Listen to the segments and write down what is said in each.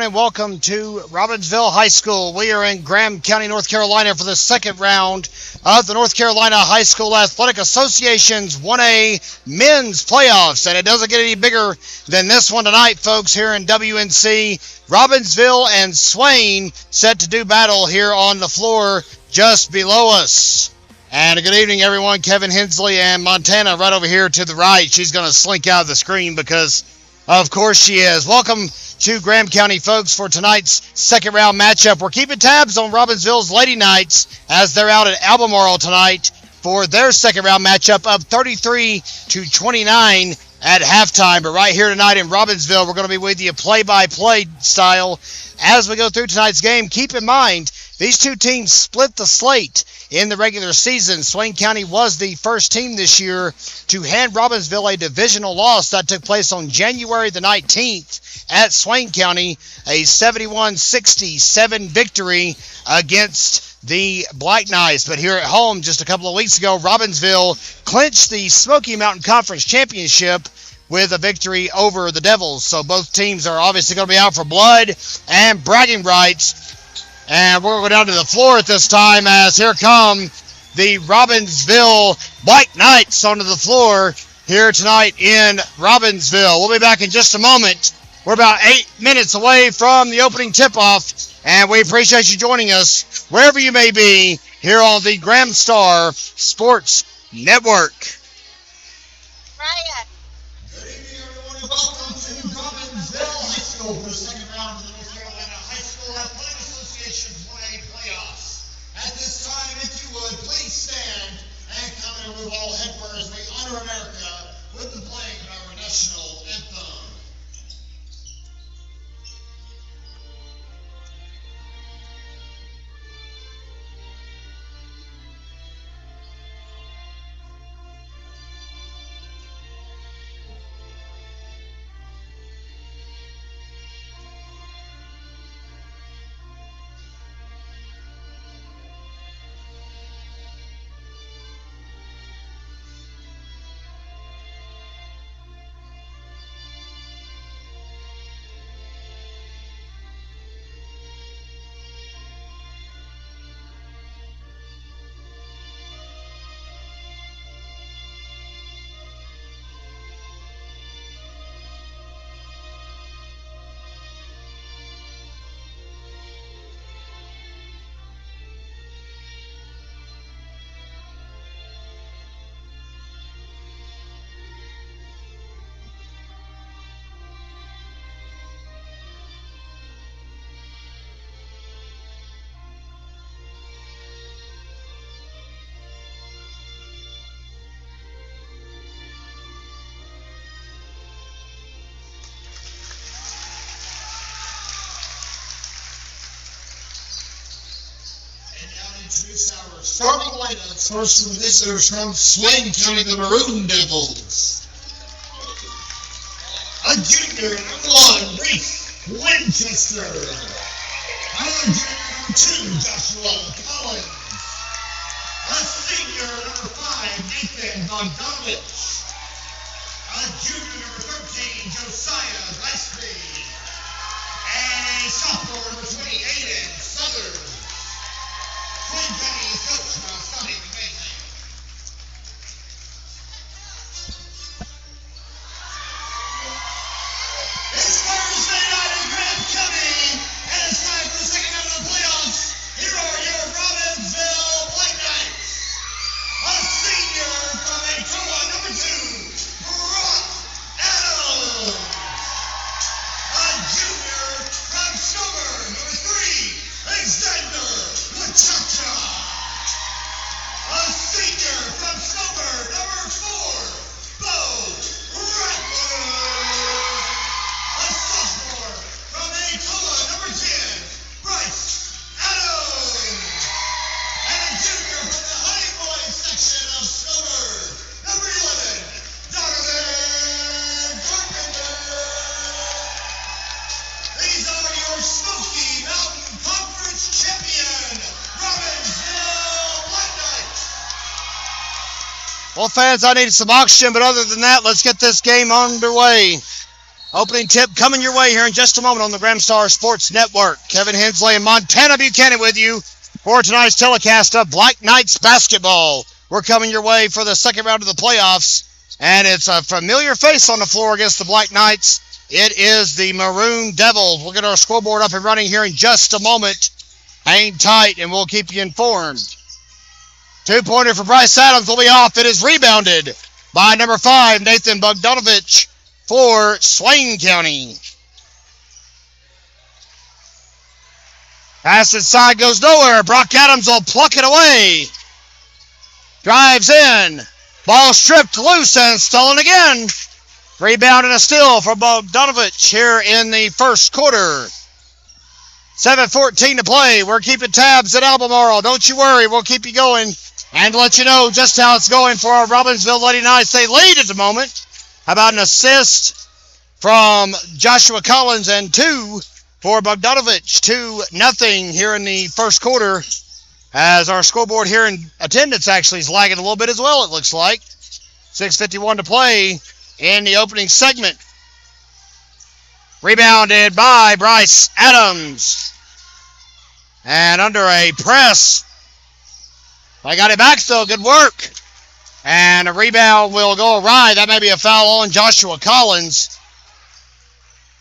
and welcome to Robbinsville High School. We are in Graham County, North Carolina for the second round of the North Carolina High School Athletic Association's 1A men's playoffs. And it doesn't get any bigger than this one tonight, folks, here in WNC. Robbinsville and Swain set to do battle here on the floor just below us. And a good evening, everyone. Kevin Hensley and Montana right over here to the right. She's going to slink out of the screen because, of course, she is. Welcome to Graham County, folks, for tonight's second round matchup. We're keeping tabs on Robbinsville's Lady Knights as they're out at Albemarle tonight for their second round matchup of 33-29 at halftime. But right here tonight in Robbinsville, we're going to be with you play-by-play style as we go through tonight's game. Keep in mind, these two teams split the slate in the regular season. Swain County was the first team this year to hand Robbinsville a divisional loss that took place on January the 19th at Swain County, a 71-67 victory against the Black Knights. But here at home, just a couple of weeks ago, Robbinsville clinched the Smoky Mountain Conference Championship with a victory over the Devils. So both teams are obviously going to be out for blood and bragging rights. And we're going to go down to the floor at this time as here come the Robbinsville Black Knights onto the floor here tonight in Robbinsville. We'll be back in just a moment. We're about 8 minutes away from the opening tip-off, and we appreciate you joining us wherever you may be here on the Graham Star Sports Network. Ryan. Good evening, everyone, and welcome to Robbinsville High School for the second round of the North Carolina High School Athletic Association's 1A playoffs. At this time, if you would, please stand and come and remove all headwear as we honor America with the playing of our national anthem. Introduce our starting lineups. First from the visitors from Swain County, the Maroon Devils. A junior, number 1, Reese Winchester. A junior, number 2, Joshua Collins. A senior, number 5, Nathan Bogdanovich. A junior, number 13, Josiah Gillespie. And a sophomore, number 20, Aiden Southern. Swain County is coached by Sonny McMahon. It's Thursday night in Graham County, and it's time for the second round of the playoffs. Here are your Robbinsville Black Knights. A senior from Atoa, number 2, Brock Adams. A junior from Stover, number 3, Alexander Machacha. A senior from Stover, number 4, Bo Rattler. A sophomore from Atoa, number 10, Bryce Adams. And a junior from the Honey Boys section of Stover, number 11, Donovan Carpenter. These are your Smoky Mountain Conference champion, Robbinsville Black Knights. Well, fans, I need some oxygen, but other than that, let's get this game underway. Opening tip coming your way here in just a moment on the Gramstar Sports Network. Kevin Hensley and Montana Buchanan with you for tonight's telecast of Black Knights basketball. We're coming your way for the second round of the playoffs, and it's a familiar face on the floor against the Black Knights. It is the Maroon Devils. We'll get our scoreboard up and running here in just a moment. Hang tight, and we'll keep you informed. Two-pointer for Bryce Adams will be off. It is rebounded by number 5, Nathan Bogdanovich, for Swain County. Pass inside goes nowhere. Brock Adams will pluck it away. Drives in. Ball stripped loose and stolen again. Rebound and a steal for Bogdanovich here in the first quarter. 7:14 to play. We're keeping tabs at Albemarle. Don't you worry. We'll keep you going and let you know just how it's going for our Robbinsville Lady Knights. They lead at the moment. How about an assist from Joshua Collins and 2 for Bogdanovich? 2-0 here in the first quarter, as our scoreboard here in attendance actually is lagging a little bit as well, it looks like. 6:51 to play in the opening segment. Rebounded by Bryce Adams. And under a press. I got it back though. Good work. And a rebound will go awry. That may be a foul on Joshua Collins.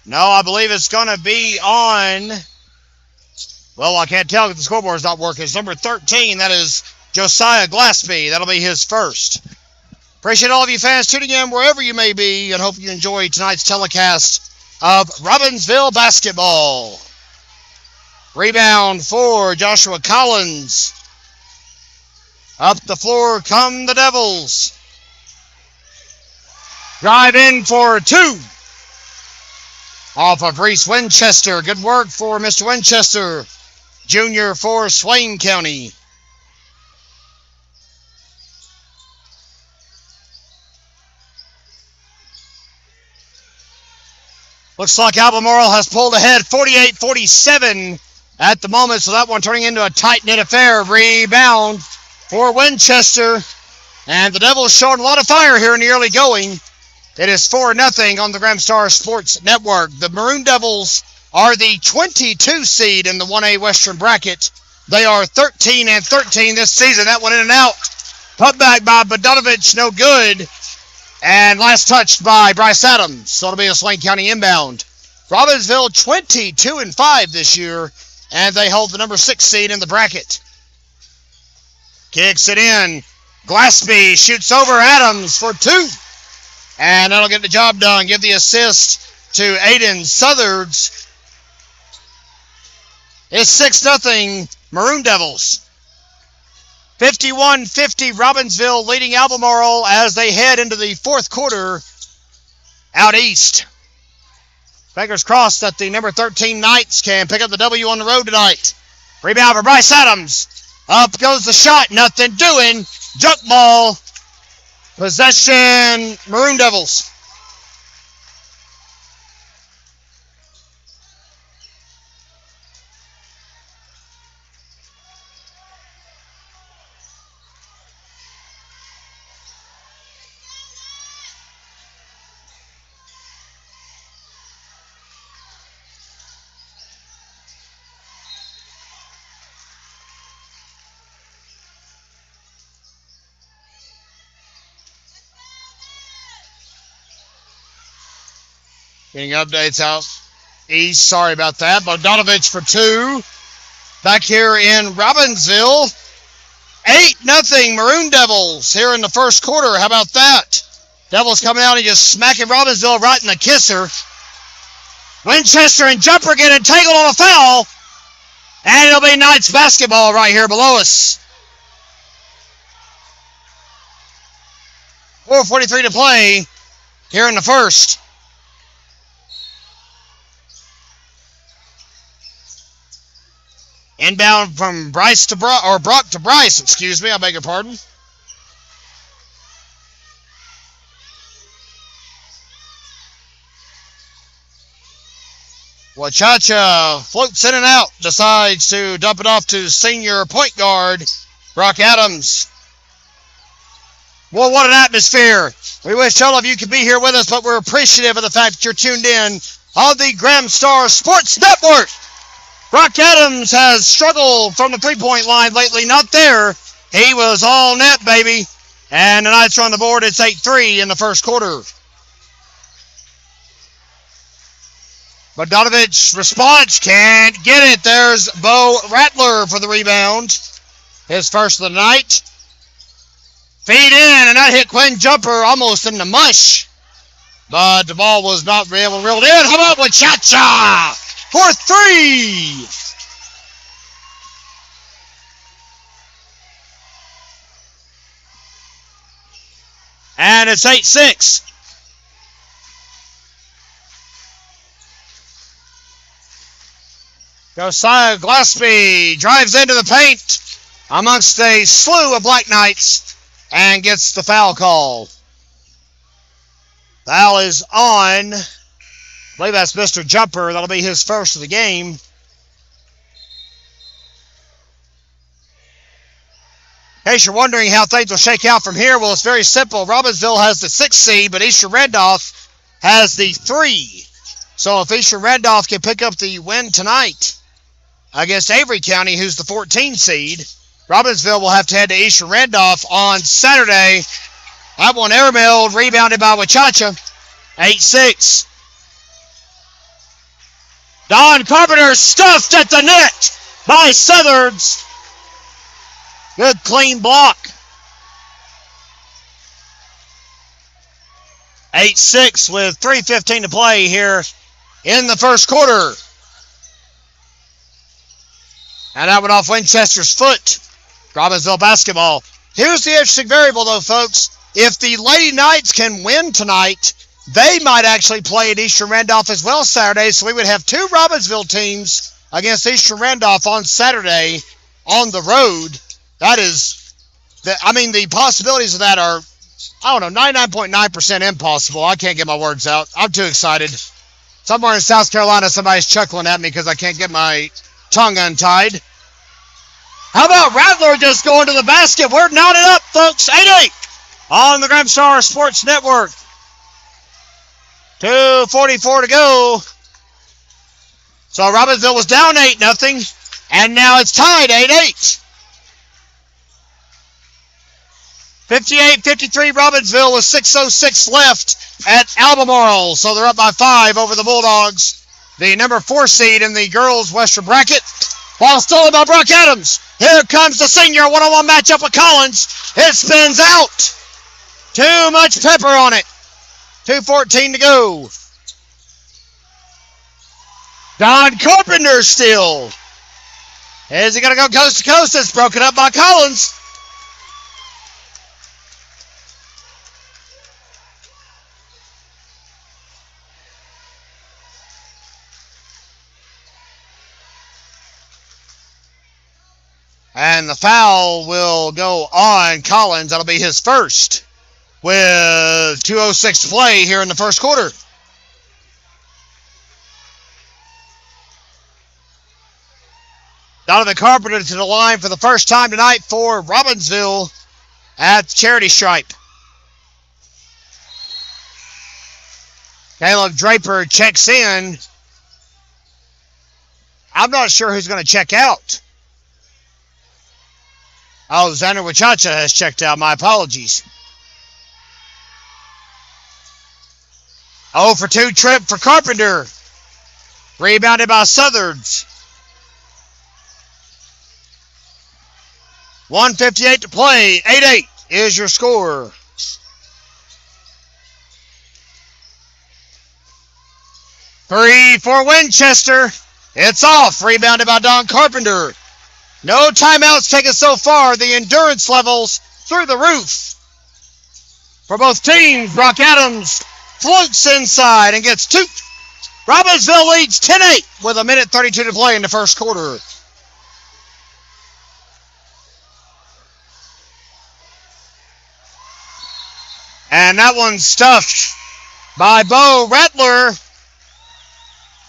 No, I believe it's going to be on... Well, I can't tell because the scoreboard is not working. It's number 13. That is Josiah Glassby. That'll be his first. Appreciate all of you fans tuning in wherever you may be, and hope you enjoy tonight's telecast of Robbinsville basketball. Rebound for Joshua Collins. Up the floor come the Devils. Drive in for 2. Off of Reese Winchester. Good work for Mr. Winchester, junior for Swain County. Looks like Albemarle has pulled ahead 48-47 at the moment, so that one turning into a tight-knit affair. Rebound for Winchester, and the Devils showing a lot of fire here in the early going. It is 4-0 on the Gramstar Sports Network. The Maroon Devils are the 22 seed in the 1A Western bracket. They are 13-13 this season. That one in and out. Put back by Bogdanovich, no good. And last touched by Bryce Adams. So it'll be a Swain County inbound. Robbinsville 22-5 this year, and they hold the number 6 seed in the bracket. Kicks it in. Glassby shoots over Adams for 2. And that'll get the job done. Give the assist to Aiden Southards. It's 6-0 Maroon Devils. 51-50 Robbinsville leading Albemarle as they head into the fourth quarter out east. Fingers crossed that the number 13 Knights can pick up the W on the road tonight. Rebound for Bryce Adams. Up goes the shot. Nothing doing. Junk ball. Possession, Maroon Devils. Getting updates out east. Sorry about that. Bogdanovich for 2. Back here in Robbinsville. 8-0 Maroon Devils here in the first quarter. How about that? Devils coming out and just smacking Robbinsville right in the kisser. Winchester and Jumper get entangled on a foul. And it'll be Knights basketball right here below us. 4:43 to play here in the first. Inbound from Brock to Bryce, excuse me, I beg your pardon. Wachacha floats in and out, decides to dump it off to senior point guard Brock Adams. Well, what an atmosphere. We wish all of you could be here with us, but we're appreciative of the fact that you're tuned in on the Graham Star Sports Network. Brock Adams has struggled from the three-point line lately. Not there. He was all net, baby. And the Knights are on the board. It's 8-3 in the first quarter. Bogdanovic's response can't get it. There's Bo Rattler for the rebound. His first of the night. Feed in, and that hit Quinn Jumper almost in the mush. But the ball was not reeled in. How about Wachacha for three? And it's 8-6. Josiah Gillespie drives into the paint amongst a slew of Black Knights and gets the foul call. Foul is on. I believe that's Mr. Jumper. That'll be his first of the game. In case you're wondering how things will shake out from here, well, it's very simple. Robbinsville has the 6th seed, but Eastern Randolph has the 3. So if Eastern Randolph can pick up the win tonight against Avery County, who's the 14 seed, Robbinsville will have to head to Eastern Randolph on Saturday. That one airmailed, rebounded by Wachacha. 8-6. Don Carpenter stuffed at the net by Southards. Good clean block. 8-6 with 3:15 to play here in the first quarter. And that went off Winchester's foot. Robbinsville basketball. Here's the interesting variable, though, folks. If the Lady Knights can win tonight, they might actually play at Eastern Randolph as well Saturday. So we would have 2 Robbinsville teams against Eastern Randolph on Saturday on the road. That is, the possibilities of that are, 99.9% impossible. I can't get my words out. I'm too excited. Somewhere in South Carolina, somebody's chuckling at me because I can't get my tongue untied. How about Rattler just going to the basket? We're knotted up, folks. 8-8 on the Graham Star Sports Network. 2:44 to go. So Robbinsville was down 8-0, and now it's tied 8-8. 58-53 Robbinsville with 6:06 left at Albemarle. So they're up by 5 over the Bulldogs, the number 4 seed in the girls' Western bracket. Ball stolen by Brock Adams. Here comes the senior one-on-one matchup with Collins. It spins out. Too much pepper on it. 2:14 to go. Don Carpenter still. Is he going to go coast to coast? It's broken up by Collins. And the foul will go on Collins. That'll be his first with 2:06 to play here in the first quarter. Donovan Carpenter to the line for the first time tonight for Robbinsville at the charity stripe. Caleb Draper checks in. I'm not sure who's going to check out. Oh, Xander Wachacha has checked out. My apologies. 0 for 2 trip for Carpenter. Rebounded by Southards. 1:58 to play. 8-8 is your score. Three for Winchester. It's off. Rebounded by Don Carpenter. No timeouts taken so far. The endurance levels through the roof for both teams. Brock Adams floats inside and gets 2. Robbinsville leads 10-8 with 1:32 to play in the first quarter. And that one's stuffed by Bo Rattler.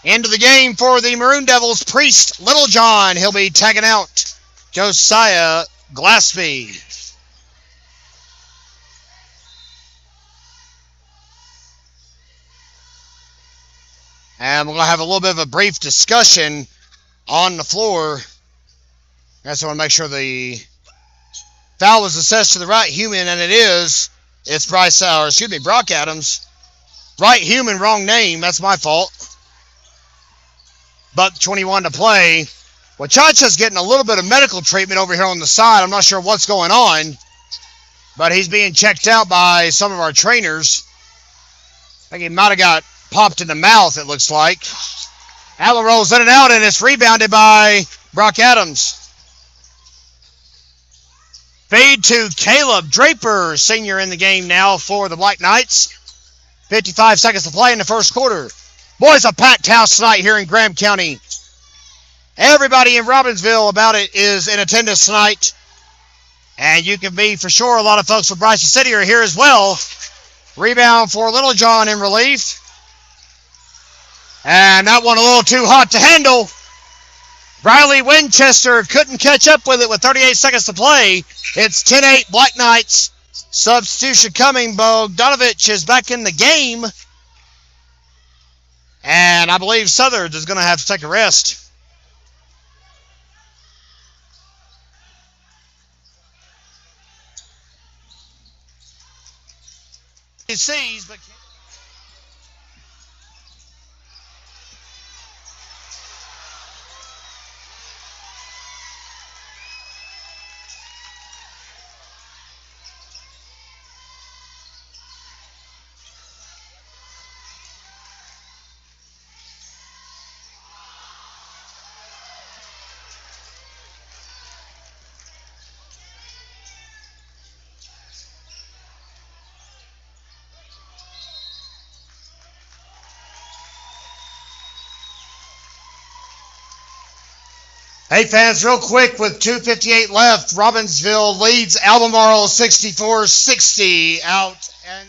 Into the game for the Maroon Devils, Priest Littlejohn. He'll be tagging out Josiah Gillespie. And we're going to have a little bit of a brief discussion on the floor. I just want to make sure the foul was assessed to the right human, and it is. It's Brock Adams. Right human, wrong name. That's my fault. But 21 to play. Wachacha's getting a little bit of medical treatment over here on the side. I'm not sure what's going on, but he's being checked out by some of our trainers. I think he might have got popped in the mouth, it looks like. Allen rolls in and out, and it's rebounded by Brock Adams. Fade to Caleb Draper, senior in the game now for the Black Knights. 55 seconds to play in the first quarter. Boys, a packed house tonight here in Graham County. Everybody in Robbinsville about it is in attendance tonight. And you can be for sure a lot of folks from Bryson City are here as well. Rebound for Little John in relief. And that one a little too hot to handle. Riley Winchester couldn't catch up with it with 38 seconds to play. It's 10-8 Black Knights. Substitution coming. Bogdanovich is back in the game. And I believe Southard is going to have to take a rest. He sees, but hey fans, real quick, with 2:58 left, Robbinsville leads Albemarle 64-60 out. And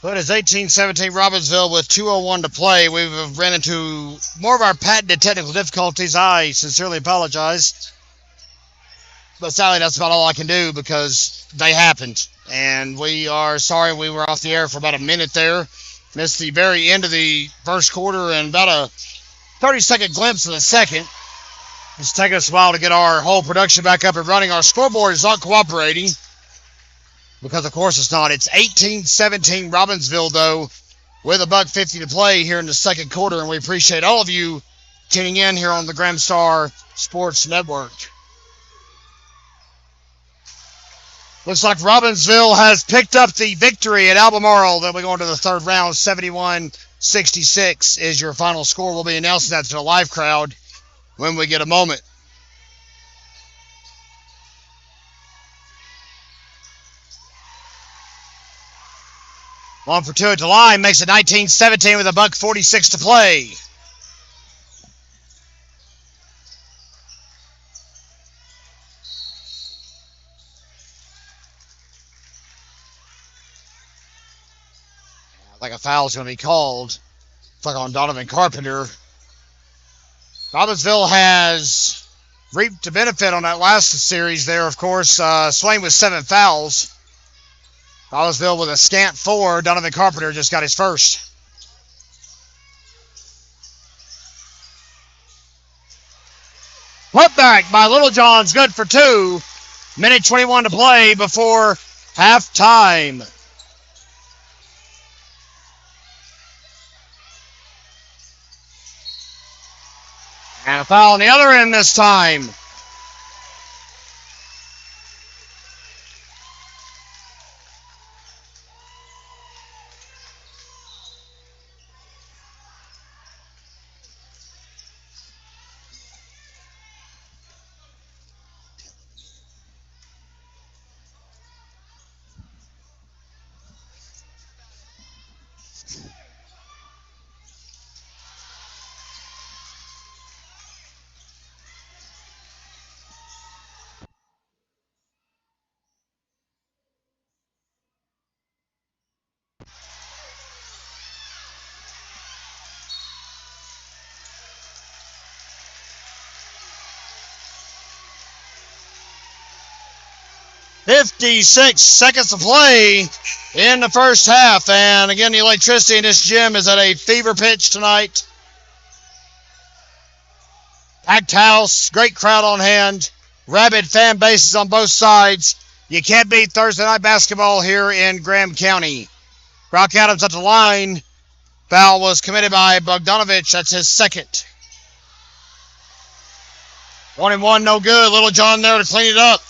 But it's 18-17 Robbinsville with 2:01 to play. We've ran into more of our patented technical difficulties. I sincerely apologize. But sadly, that's about all I can do because they happened. And we are sorry we were off the air for about a minute there. Missed the very end of the first quarter and about a 30-second glimpse of the second. It's taken us a while to get our whole production back up and running. Our scoreboard is not cooperating. Because, of course, it's not. It's 18-17 Robbinsville, though, with $1.50 to play here in the second quarter. And we appreciate all of you tuning in here on the Graham Star Sports Network. Looks like Robbinsville has picked up the victory at Albemarle. Then we go into the third round. 71-66 is your final score. We'll be announcing that to the live crowd when we get a moment. 1 for 2 at the line, makes it 19-17 with $1.46 to play. I think a foul's going to be called. It's like on Donovan Carpenter. Robbinsville has reaped a benefit on that last series there, of course. Swain with 7 fouls. Robbinsville with a scant 4. Donovan Carpenter just got his first. Putback by Littlejohn's good for 2. Minute 21 to play before halftime. And a foul on the other end this time. .56 seconds to play in the first half. And again, the electricity in this gym is at a fever pitch tonight. Packed house, great crowd on hand, rabid fan bases on both sides. You can't beat Thursday night basketball here in Graham County. Brock Adams at the line. Foul was committed by Bogdanovich. That's his second. 1 and 1, no good. Littlejohn there to clean it up.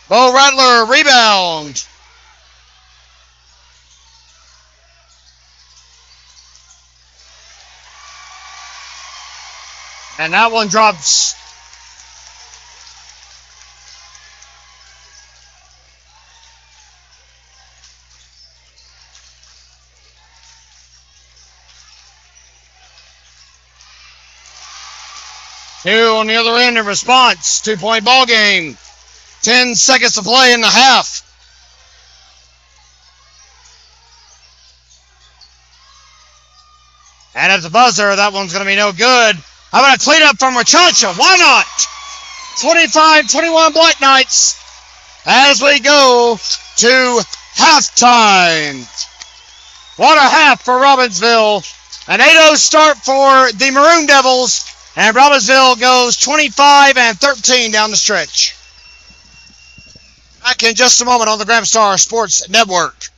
Bo Rattler, rebound. And that one drops. Two on the other end in response. 2-point ball game. 10 seconds to play in the half. And at the buzzer, that one's going to be no good. How about a cleanup from Rachacha? Why not? 25-21 Black Knights as we go to halftime. What a half for Robbinsville. An 8-0 start for the Maroon Devils. And Robbinsville goes 25-13 down the stretch. Back in just a moment on the Graham Star Sports Network.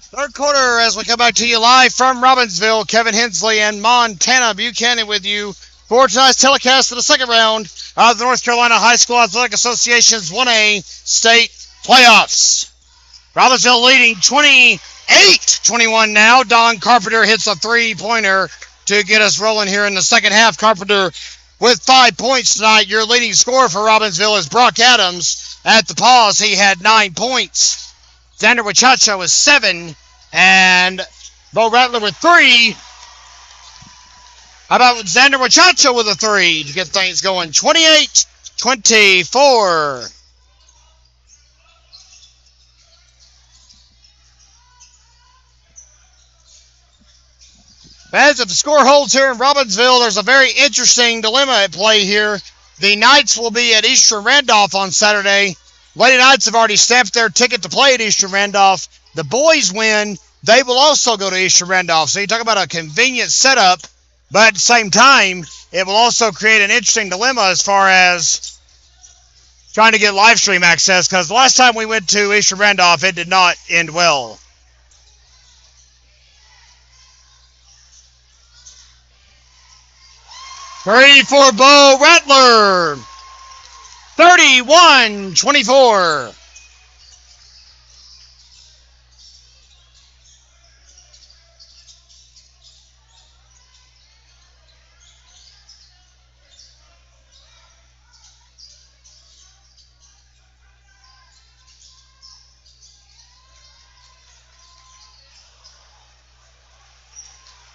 Third quarter as we come back to you live from Robbinsville. Kevin Hensley and Montana Buchanan with you for tonight's telecast of the second round of the North Carolina High School Athletic Association's 1A state playoffs. Robbinsville leading 28-21 now. Don Carpenter hits a three-pointer to get us rolling here in the second half. Carpenter with 5 points tonight. Your leading scorer for Robbinsville is Brock Adams. At the pause, he had 9 points. Xander Wachacha with 7. And Bo Rattler with 3. How about Xander Wachacha with a 3 to get things going? 28-24. Fans, if the score holds here in Robbinsville, there's a very interesting dilemma at play here. The Knights will be at Eastern Randolph on Saturday. Lady Knights have already stamped their ticket to play at Eastern Randolph. The boys win. They will also go to Eastern Randolph. So you talk about a convenient setup, but at the same time, it will also create an interesting dilemma as far as trying to get live stream access, because the last time we went to Eastern Randolph, it did not end well. Three for Bo Rattler. 31-24.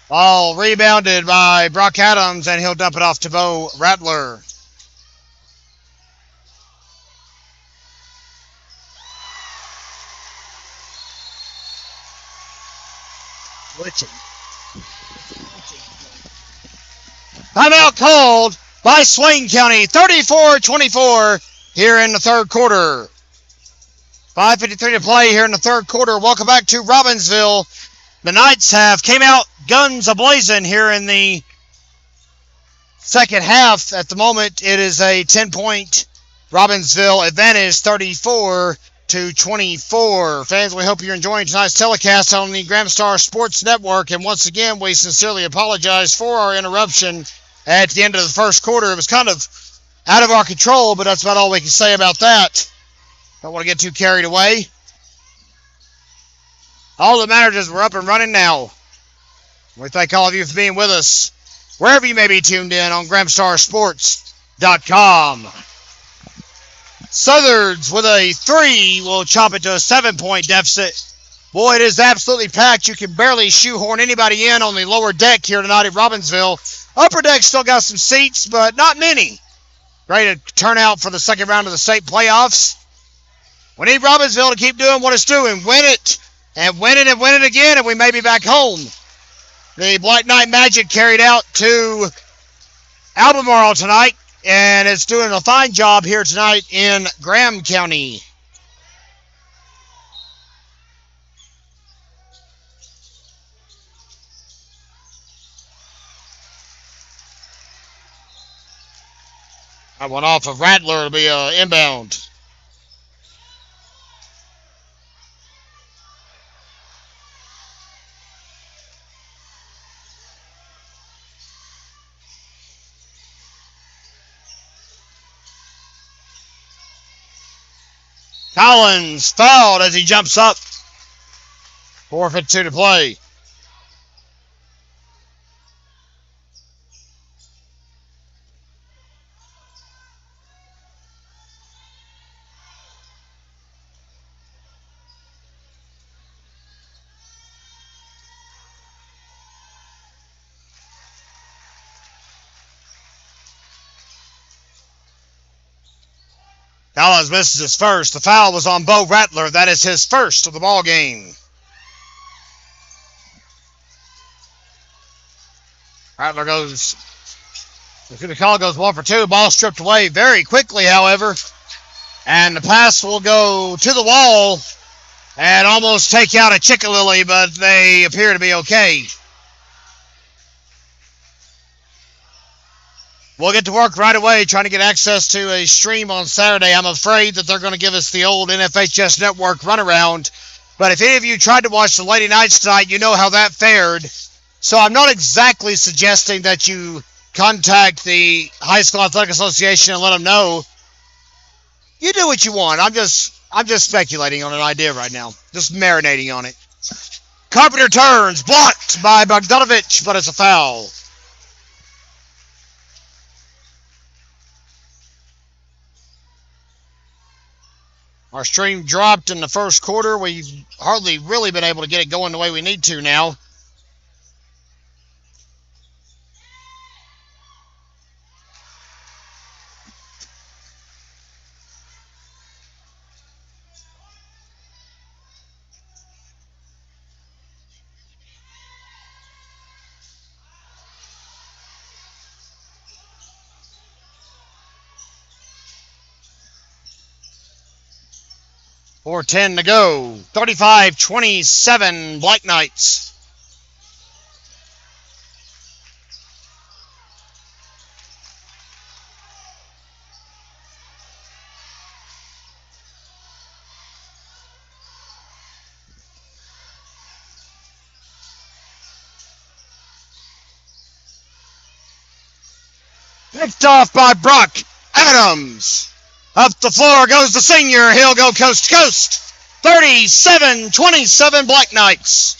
Ball rebounded by Brock Adams, and he'll dump it off to Bo Rattler. Timeout called by Swain County, 34-24 here in the third quarter. 5:53 to play here in the third quarter. Welcome back to Robbinsville. The Knights have came out guns a-blazing here in the second half. At the moment, it is a 10-point Robbinsville advantage, 34-24. Fans, we hope you're enjoying tonight's telecast on the Graham Star Sports Network. And once again, we sincerely apologize for our interruption at the end of the first quarter. It was kind of out of our control, but that's about all we can say about that. Don't want to get too carried away. All that matters is we're up and running now. We thank all of you for being with us, wherever you may be tuned in on GrahamStarSports.com. Southards with a 3 will chop it to a 7-point deficit. Boy, it is absolutely packed. You can barely shoehorn anybody in on the lower deck here tonight at Robbinsville. Upper deck still got some seats, but not many. Ready to turn out for the second round of the state playoffs. We need Robbinsville to keep doing what it's doing. Win it, and win it, and win it again, and we may be back home. The Black Knight Magic carried out to Albemarle tonight, and it's doing a fine job here tonight in Graham County. That one off of Rattler to be inbound. Collins fouled as he jumps up. 4:52 to play. Collins misses his first. The foul was on Bo Rattler. That is his first of the ball game. Rattler goes, the call goes 1 for 2. Ball stripped away very quickly, however. And the pass will go to the wall and almost take out a Chickalilly, but they appear to be okay. We'll get to work right away trying to get access to a stream on Saturday. I'm afraid that they're going to give us the old NFHS Network runaround. But if any of you tried to watch the Lady Knights tonight, you know how that fared. So I'm not exactly suggesting that you contact the High School Athletic Association and let them know. You do what you want. I'm just speculating on an idea right now. Just marinating on it. Carpenter turns. Blocked by Bogdanovich, but it's a foul. Our stream dropped in the first quarter. We've hardly really been able to get it going the way we need to now. 4:10 to go. 35-27 Black Knights. Picked off by Brock Adams. Up the floor goes the senior. He'll go coast to coast. 37-27 Black Knights.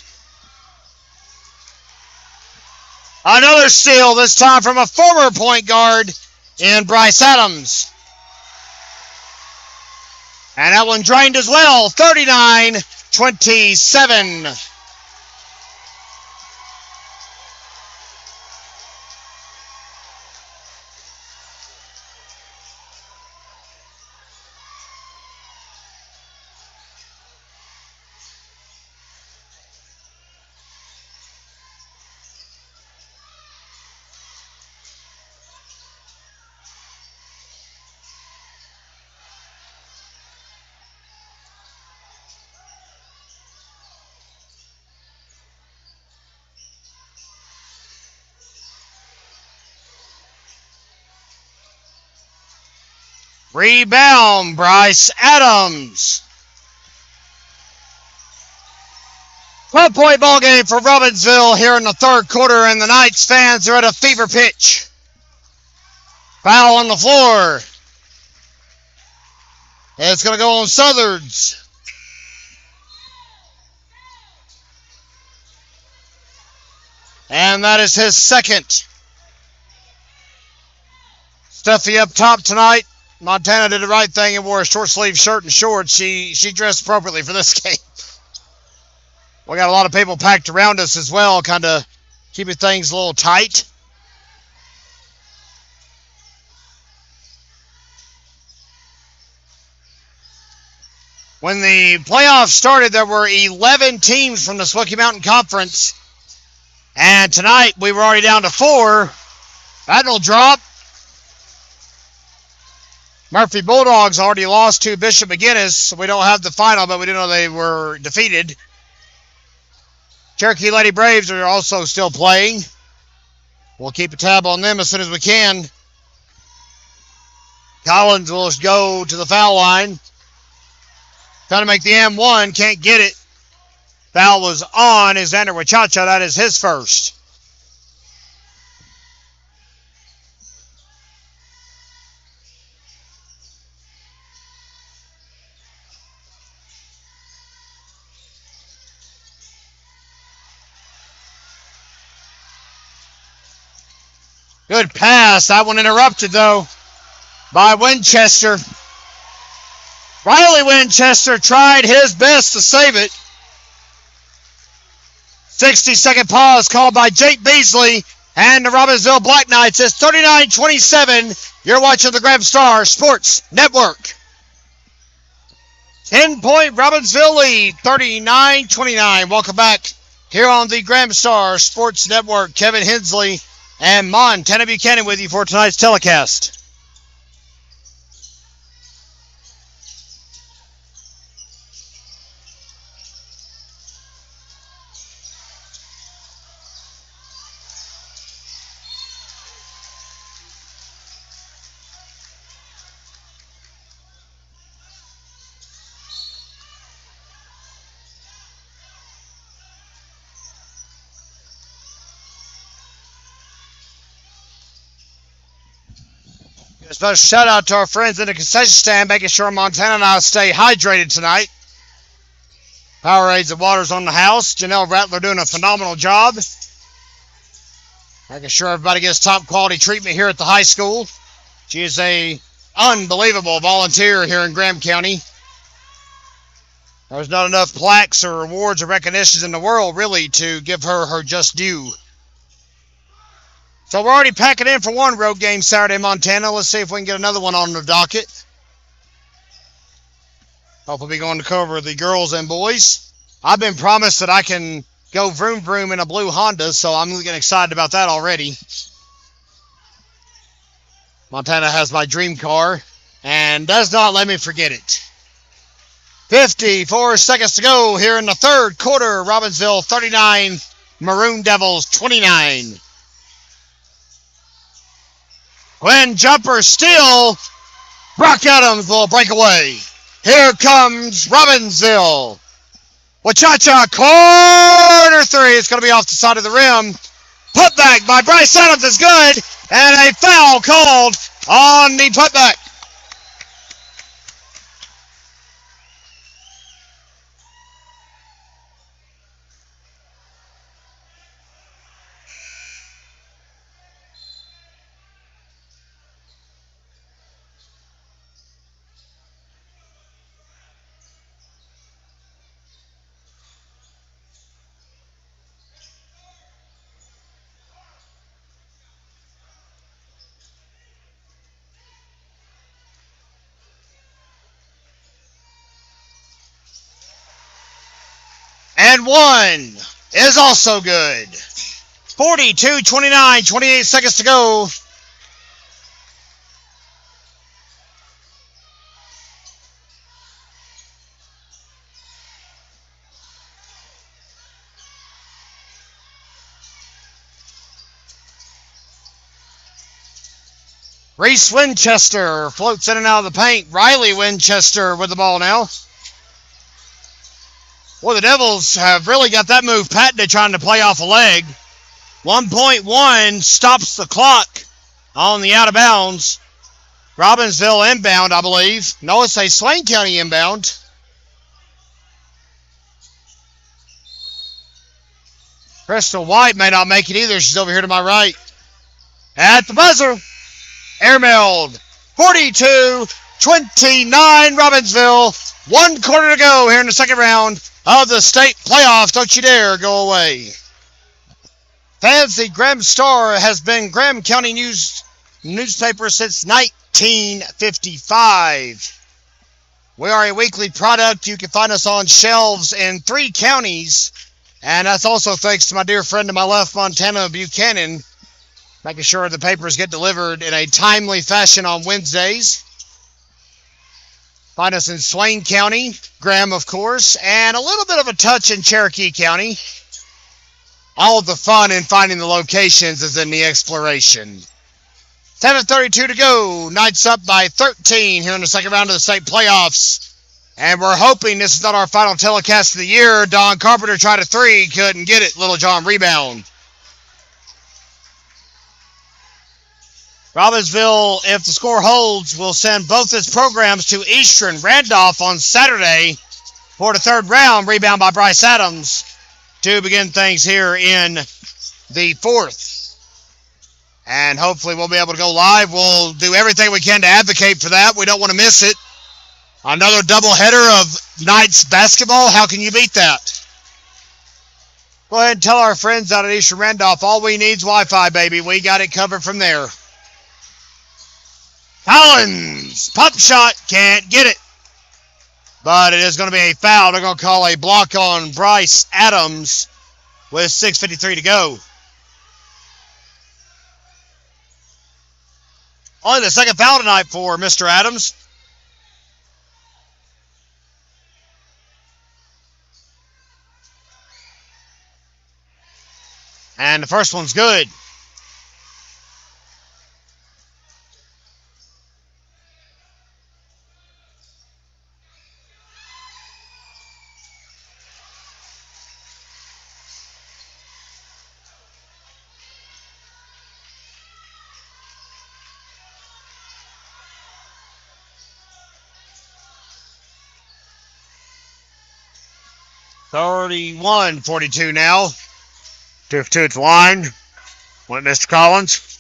Another steal, this time from a former point guard in Bryce Adams. And that one drained as well. 39-27. Rebound, Bryce Adams. 12-point ball game for Robbinsville here in the third quarter, and the Knights fans are at a fever pitch. Foul on the floor. It's going to go on Southards. And that is his second. Steffi up top tonight. Montana did the right thing and wore a short-sleeve shirt and shorts. She dressed appropriately for this game. We got a lot of people packed around us as well, kind of keeping things a little tight. When the playoffs started, there were 11 teams from the Smoky Mountain Conference. And tonight, we were already down to 4. That'll drop. Murphy Bulldogs already lost to Bishop McGinnis, so we don't have the final, but we do know they were defeated. Cherokee Lady Braves are also still playing. We'll keep a tab on them as soon as we can. Collins will go to the foul line. Trying to make the M1, can't get it. Foul was on is Xander Wachacha. That is his first. Good pass. That one interrupted, though, by Winchester. Riley Winchester tried his best to save it. 60-second pause called by Jake Beasley and the Robbinsville Black Knights. It's 39-27. You're watching the Graham Star Sports Network. 10-point Robbinsville lead, 39-29. Welcome back here on the Graham Star Sports Network. Kevin Hensley and Montana Buchanan with you for tonight's telecast. A special shout out to our friends in the concession stand, making sure Montana and I stay hydrated tonight. Powerades and waters on the house. Janelle Rattler doing a phenomenal job. Making sure everybody gets top quality treatment here at the high school. She is a unbelievable volunteer here in Graham County. There's not enough plaques or awards or recognitions in the world, really, to give her her just due. So we're already packing in for one road game Saturday in Montana. Let's see if we can get another one on the docket. Hopefully we're going to cover the girls and boys. I've been promised that I can go vroom vroom in a blue Honda, so I'm getting excited about that already. Montana has my dream car and does not let me forget it. 54 seconds to go here in the third quarter. Robbinsville 39, Maroon Devils 29. Quinn jumper steal. Brock Adams will break away. Here comes Robbinsville. Wachacha corner three. It's going to be off the side of the rim. Putback by Bryce Adams is good. And a foul called on the putback. And one is also good. 42-29, 28 seconds to go. Reese Winchester floats in and out of the paint. Riley Winchester with the ball now. Boy, the Devils have really got that move patented, trying to play off a leg. 1.1 stops the clock on the out of bounds. Robbinsville inbound, I believe. No, it's a Swain County inbound. Crystal White may not make it either. She's over here to my right. At the buzzer. Airmailed. 42-29 Robbinsville. 1 quarter to go here in the second round of the state playoffs. Don't you dare go away. Fans, the Graham Star has been Graham County newspaper since 1955. We are a weekly product. You can find us on shelves in 3 counties. And that's also thanks to my dear friend to my left, Montana Buchanan, making sure the papers get delivered in a timely fashion on Wednesdays. Find us in Swain County, Graham, of course, and a little bit of a touch in Cherokee County. All of the fun in finding the locations is in the exploration. 7:32 to go. Knights up by 13 here in the second round of the state playoffs. And we're hoping this is not our final telecast of the year. Don Carpenter tried a three, couldn't get it. Little John rebound. Robbinsville, if the score holds, will send both its programs to Eastern Randolph on Saturday for the third round. Rebound by Bryce Adams to begin things here in the fourth. And hopefully we'll be able to go live. We'll do everything we can to advocate for that. We don't want to miss it. Another doubleheader of Knights basketball. How can you beat that? Go ahead and tell our friends out at Eastern Randolph, all we need is Wi-Fi, baby. We got it covered from there. Collins, pop shot, can't get it. But it is going to be a foul. They're going to call a block on Bryce Adams with 6:53 to go. Only the second foul tonight for Mr. Adams. And the first one's good. (31-42) now. 2-2 at the line. Went Mr. Collins.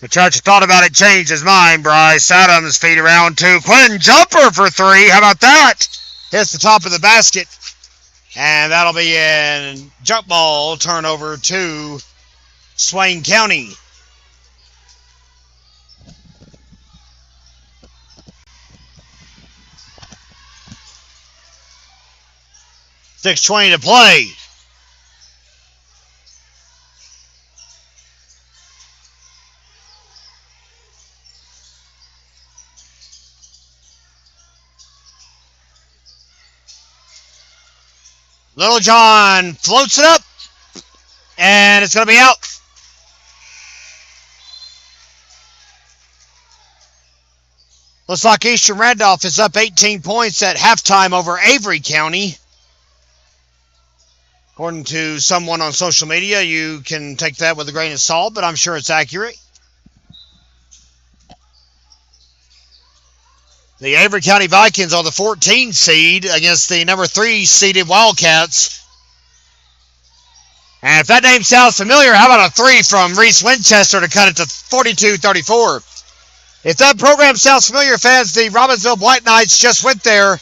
The Church thought about it, changed his mind. Bryce Adams feed around two. Quinn jumper for three. How about that? Hits the top of the basket. And that'll be a jump ball turnover to Swain County. .620 to play. Little John floats it up, and it's going to be out. Looks like Eastern Randolph is up 18 points at halftime over Avery County. According to someone on social media, you can take that with a grain of salt, but I'm sure it's accurate. The Avery County Vikings are the 14 seed against the number 3 seeded Wildcats. And if that name sounds familiar, how about a 3 from Reese Winchester to cut it to 42-34? If that program sounds familiar, fans, the Robbinsville Black Knights just went there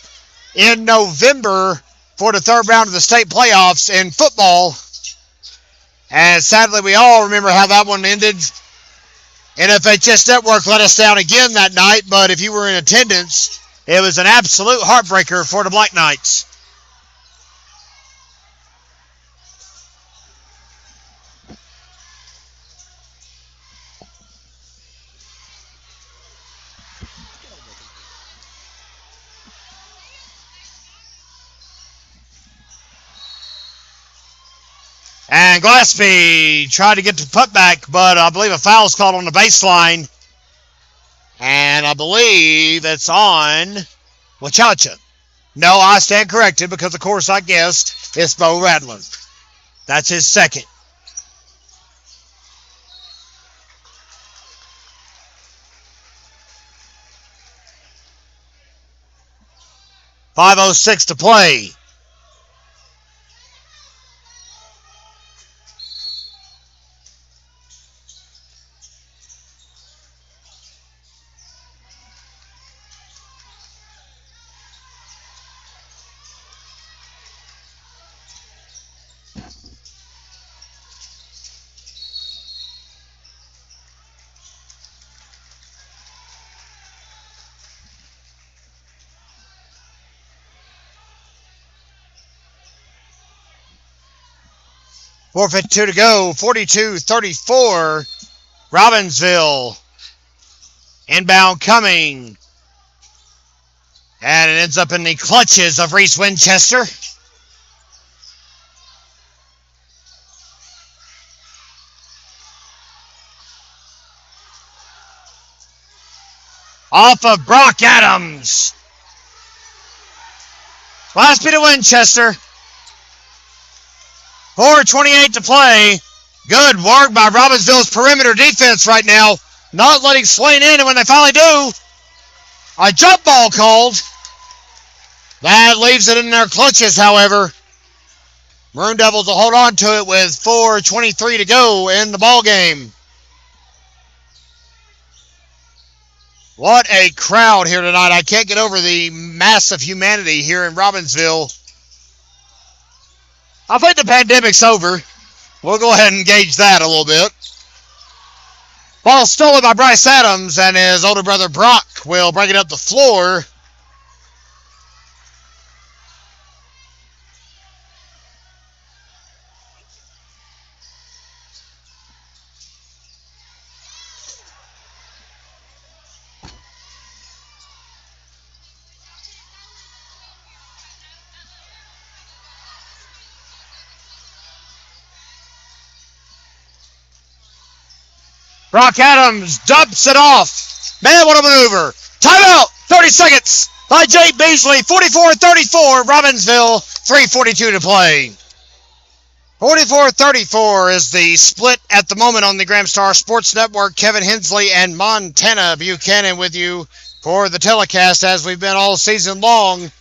in November for the third round of the state playoffs in football. And sadly, we all remember how that one ended. NFHS Network let us down again that night, but if you were in attendance, it was an absolute heartbreaker for the Black Knights. And Glaspie tried to get the putback, but I believe a foul's called on the baseline. And I believe it's on Wachacha. No, I stand corrected because, of course, I guessed it's Bo Rattler. That's his second. .506 to play. .452 to go, 42-34, Robbinsville. Inbound coming. And it ends up in the clutches of Reese Winchester. Off of Brock Adams. Last bit of Winchester. 4:28 to play. Good work by Robbinsville's perimeter defense right now. Not letting Swain in, and when they finally do, a jump ball called. That leaves it in their clutches, however. Maroon Devils will hold on to it with 4:23 to go in the ball game. What a crowd here tonight. I can't get over the mass of humanity here in Robbinsville. I think the pandemic's over. We'll go ahead and gauge that a little bit. Ball stolen by Bryce Adams, and his older brother Brock will bring it up the floor. Brock Adams dumps it off. Man, what a maneuver. Timeout. 30 seconds by Jay Beasley. 44-34. Robbinsville. 3:42 to play. 44-34 is the split at the moment on the Graham Star Sports Network. Kevin Hensley and Montana Buchanan with you for the telecast as we've been all season long.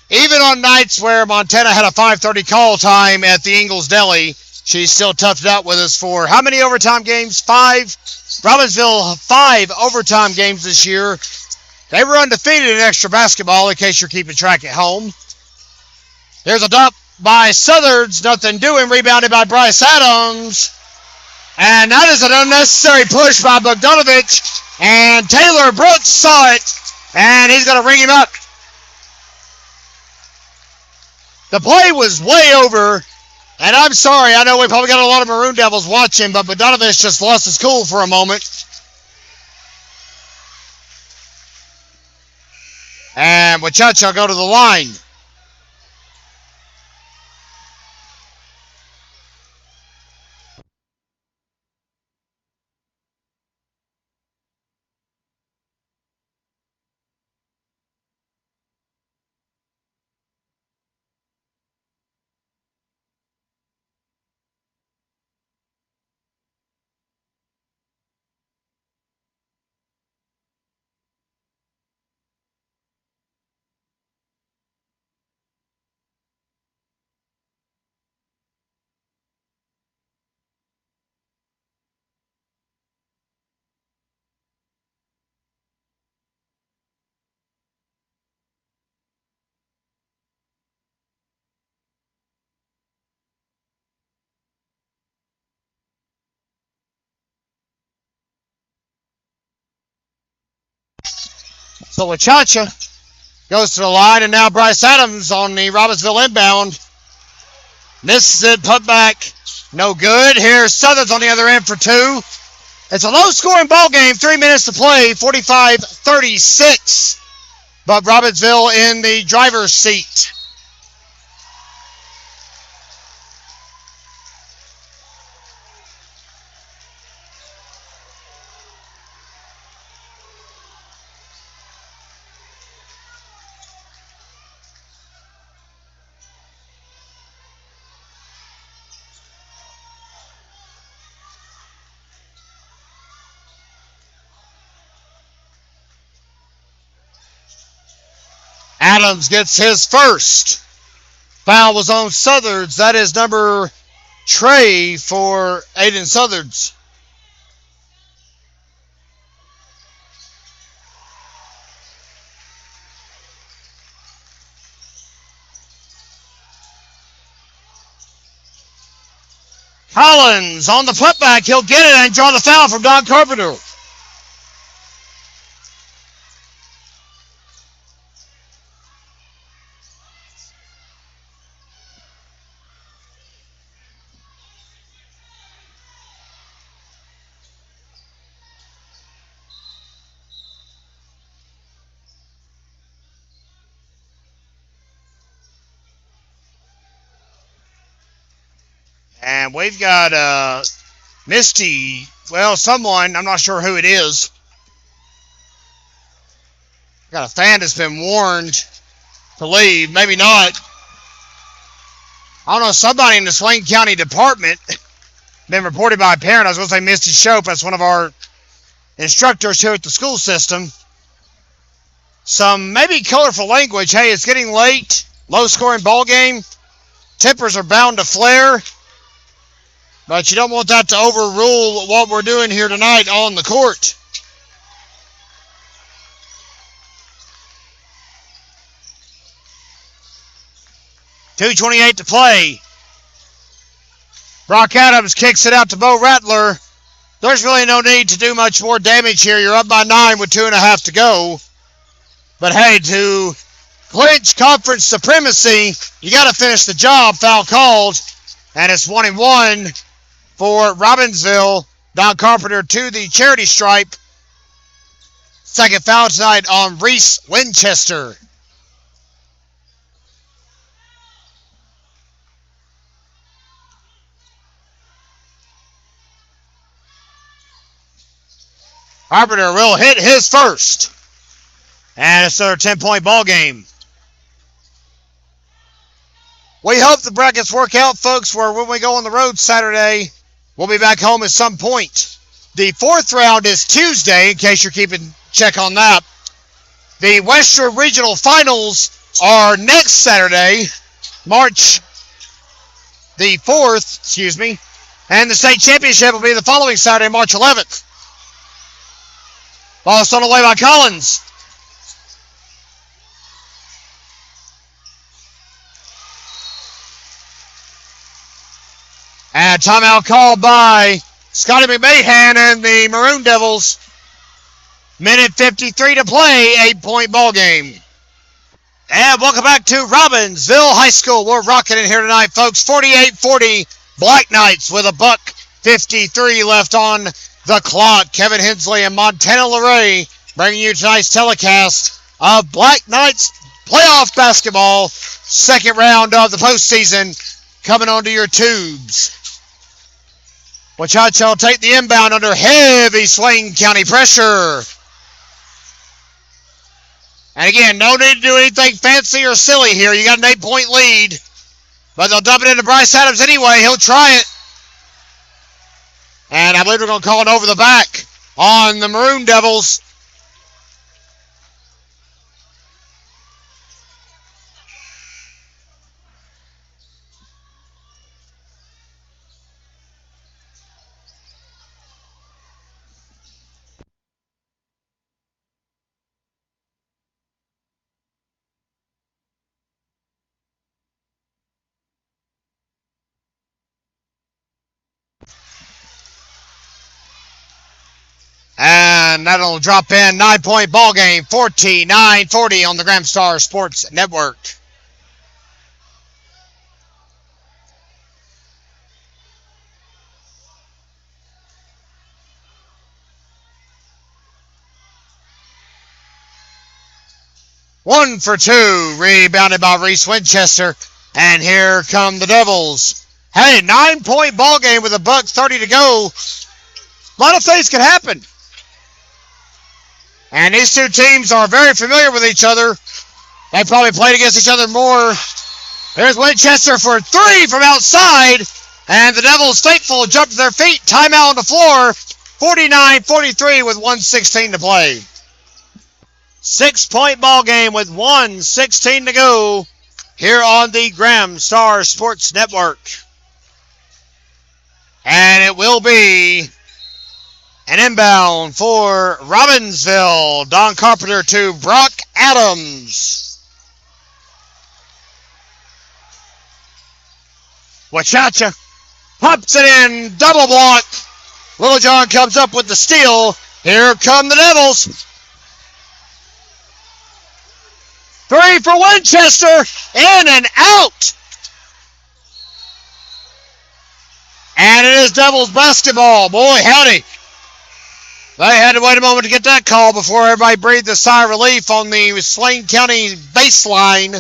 Even on nights where Montana had a 5:30 call time at the Ingles Deli, she's still toughed it out with us for how many overtime games? 5. Robbinsville 5 overtime games this year. They were undefeated in extra basketball, in case you're keeping track at home. Here's a dump by Southards. Nothing doing. Rebounded by Bryce Adams. And that is an unnecessary push by Bogdanovich. And Taylor Brooks saw it. And he's going to ring him up. The play was way over. And I'm sorry, I know we probably got a lot of Maroon Devils watching, but Bogdanovich just lost his cool for a moment. And Wachacha go to the line. So Wachacha goes to the line, and now Bryce Adams on the Robbinsville inbound. Misses it, put back, no good. Here's Southern's on the other end for two. It's a low-scoring ball game, 3 minutes to play, 45-36. But Robbinsville in the driver's seat. Adams gets his first. Foul was on Southards. That is number Trey for Aiden Southards. Collins on the putback. He'll get it and draw the foul from Don Carpenter. And we've got Misty, well, someone, I'm not sure who it is. Got a fan that's been warned to leave, maybe not. I don't know, somebody in the Swain County Department, been reported by a parent. I was going to say Misty Shope, that's one of our instructors here at the school system. Some maybe colorful language. Hey, it's getting late, low-scoring ball game. Tempers are bound to flare. But you don't want that to overrule what we're doing here tonight on the court. .2:28 to play. Brock Adams kicks it out to Bo Rattler. There's really no need to do much more damage here. You're up by 9 with 2.5 to go. But hey, to clinch conference supremacy, you got to finish the job. Foul called. And it's 1-1. For Robbinsville, Don Carpenter to the charity stripe. Second foul tonight on Reese Winchester. Carpenter will hit his first. And it's another 10-point ball game. We hope the brackets work out, folks, where when we go on the road Saturday, we'll be back home at some point. The fourth round is Tuesday, in case you're keeping check on that. The Western Regional Finals are next Saturday, March the 4th, and the state championship will be the following Saturday, March 11th. Ball stolen away by Collins. And timeout called by Scotty McMahon and the Maroon Devils. Minute 53 to play, 8-point ball game. And welcome back to Robbinsville High School. We're rocking in here tonight, folks. 48-40, Black Knights with a $1:53 left on the clock. Kevin Hensley and Montana LeRae bringing you tonight's telecast of Black Knights playoff basketball. Second round of the postseason coming onto your tubes. Wachacha will take the inbound under heavy Swain County pressure. And again, no need to do anything fancy or silly here. You got an 8-point lead. But they'll dump it into Bryce Adams anyway. He'll try it. And I believe we're going to call it over the back on the Maroon Devils. And And that'll drop in 9-point ball game, 49-40 on the Graham Star Sports Network. One for two, rebounded by Reese Winchester. And here come the Devils. Hey, 9-point ball game with $1:30 to go. A lot of things can happen. And these two teams are very familiar with each other. They probably played against each other more. There's Winchester for three from outside. And the Devils faithful jump to their feet. Timeout on the floor. 49-43 with 1:16 to play. 6-point ball game with 1:16 to go here on the Graham Star Sports Network. And it will be an inbound for Robbinsville. Don Carpenter to Brock Adams. Wachacha pops it in, double block. Little John comes up with the steal. Here come the Devils. Three for Winchester, in and out. And it is Devils basketball. Boy, howdy. They had to wait a moment to get that call before everybody breathed a sigh of relief on the Swain County baseline.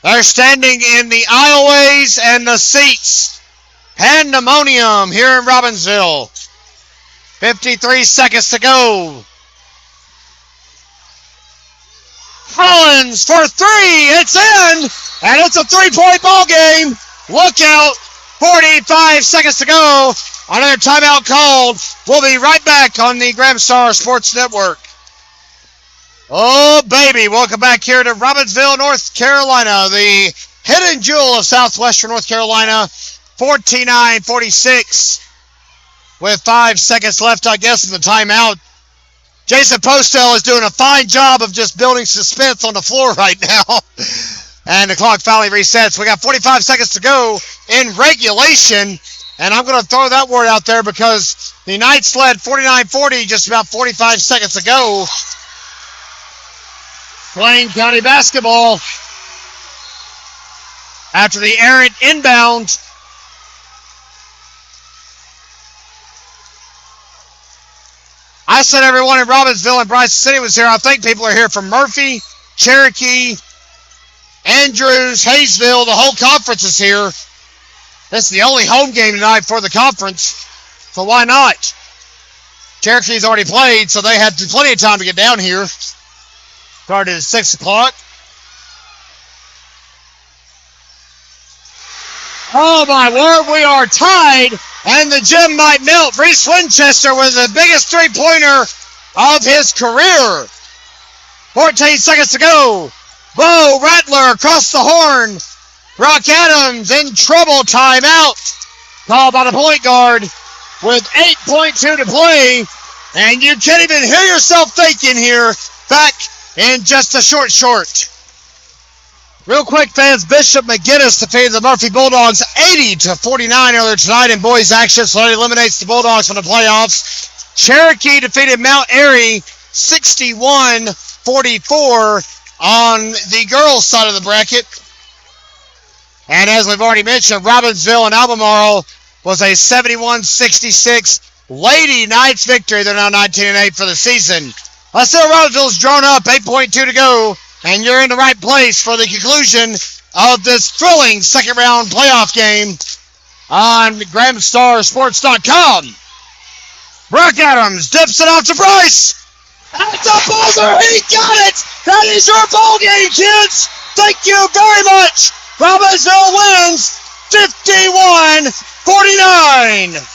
They're standing in the aisleways and the seats. Pandemonium here in Robbinsville. 53 seconds to go. Collins for three. It's in. And it's a 3-point ball game. Look out. 45 seconds to go. Another timeout called. We'll be right back on the Graham Star Sports Network. Oh, baby. Welcome back here to Robbinsville, North Carolina. The hidden jewel of southwestern North Carolina. 49-46. With 5 seconds left, I guess, in the timeout. Jason Postel is doing a fine job of just building suspense on the floor right now. And the clock finally resets. We got 45 seconds to go in regulation. And I'm going to throw that word out there because the Knights led 49-40 just about 45 seconds ago. Swain County basketball after the errant inbound. I said everyone in Robbinsville and Bryson City was here. I think people are here from Murphy, Cherokee, Andrews, Hayesville. The whole conference is here. This is the only home game tonight for the conference, so why not? Cherokee's already played, so they had plenty of time to get down here. Started at 6 o'clock. Oh, my word, we are tied, and the gym might melt. Reese Winchester with the biggest three-pointer of his career. 14 seconds to go. Bo Rattler across the horn. Brock Adams in trouble. Timeout. Called by the point guard with 8.2 to play. And you can't even hear yourself thinking here. Back in just a short. Real quick, fans, Bishop McGinnis defeated the Murphy Bulldogs 80-49 earlier tonight in boys action, so that eliminates the Bulldogs from the playoffs. Cherokee defeated Mount Airy 61-44 on the girls' side of the bracket. And as we've already mentioned, Robbinsville and Albemarle was a 71-66 Lady Knights victory. They're now 19-8 for the season. Let's see, Robbinsville's drawn up, 8.2 to go. And you're in the right place for the conclusion of this thrilling second-round playoff game on GrahamStarSports.com. Brock Adams dips it off to Bryce. That's a buzzer. He got it. That is your ball game, kids. Thank you very much. Robbinsville wins 51-49.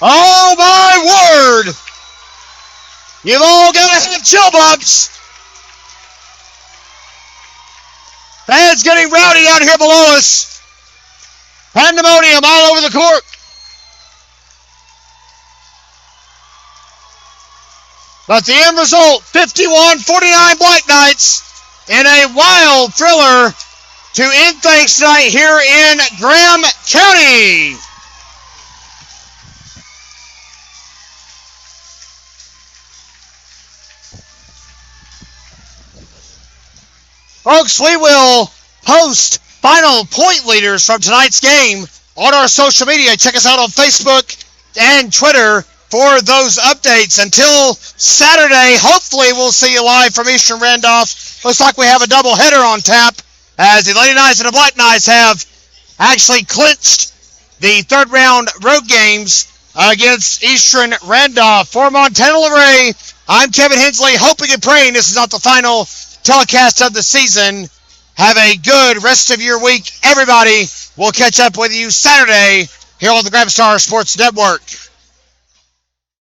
Oh, my word! You've all got to have chill bumps. Fans getting rowdy out here below us. Pandemonium all over the court. But the end result, 51-49 Black Knights in a wild thriller to end things tonight here in Graham County. Folks, we will post final point leaders from tonight's game on our social media. Check us out on Facebook and Twitter for those updates. Until Saturday, hopefully we'll see you live from Eastern Randolph. Looks like we have a doubleheader on tap as the Lady Knights and the Black Knights have actually clinched the third round road games against Eastern Randolph. For Montana LeRae, I'm Kevin Hensley, hoping and praying this is not the final telecast of the season. Have a good rest of your week, everybody. We'll catch up with you Saturday here on the Graham Star Sports Network.